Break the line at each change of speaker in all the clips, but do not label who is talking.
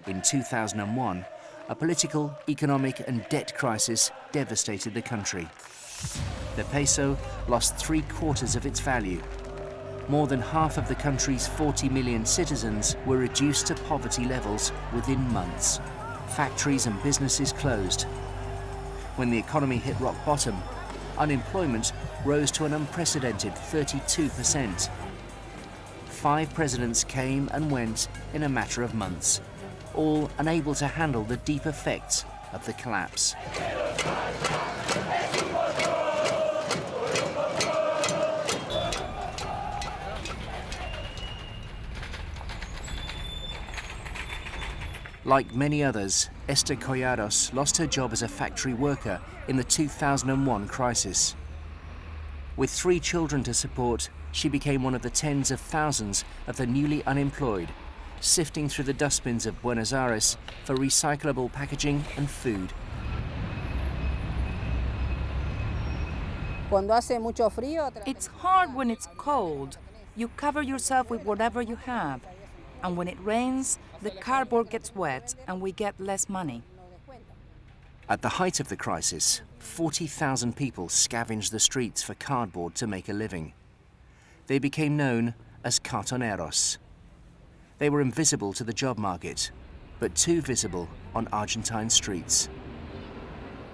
In 2001, a political, economic and debt crisis devastated the country. The peso lost 3/4 of its value. More than half of the country's 40 million citizens were reduced to poverty levels within months. Factories and businesses closed. When the economy hit rock bottom, unemployment rose to an unprecedented 32%. 5 presidents came and went in a matter of months, all unable to handle the deep effects of the collapse. Like many others, Esther Collados lost her job as a factory worker in the 2001 crisis. With 3 children to support, she became one of the tens of thousands of the newly unemployed, sifting through the dustbins of Buenos Aires for recyclable packaging and food.
It's hard when it's cold. You cover yourself with whatever you have. And when it rains, the cardboard gets wet and we get less money.
At the height of the crisis, 40,000 people scavenged the streets for cardboard to make a living. They became known as cartoneros. They were invisible to the job market, but too visible on Argentine streets.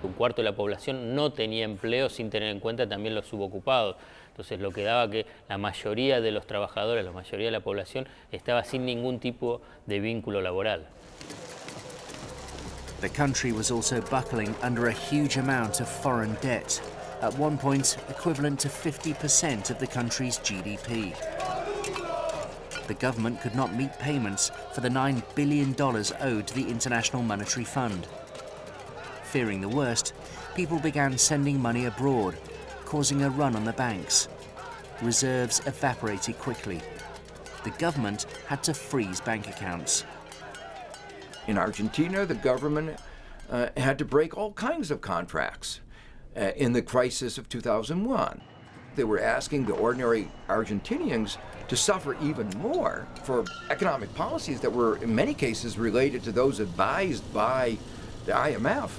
Un cuarto de la población no tenía empleo sin tener en cuenta también los subocupados. Entonces lo que daba que la mayoría de los trabajadores, la mayoría de la población estaba sin ningún tipo de vínculo laboral.
The country was also buckling under a huge amount of foreign debt, at one point equivalent to 50% of the country's GDP. The government could not meet payments for the $9 billion owed to the International Monetary Fund. Fearing the worst, people began sending money abroad, causing a run on the banks. Reserves evaporated quickly. The government had to freeze bank accounts.
In Argentina, the government had to break all kinds of contracts in the crisis of 2001. They were asking the ordinary Argentinians to suffer even more for economic policies that were in many cases related to those advised by the IMF.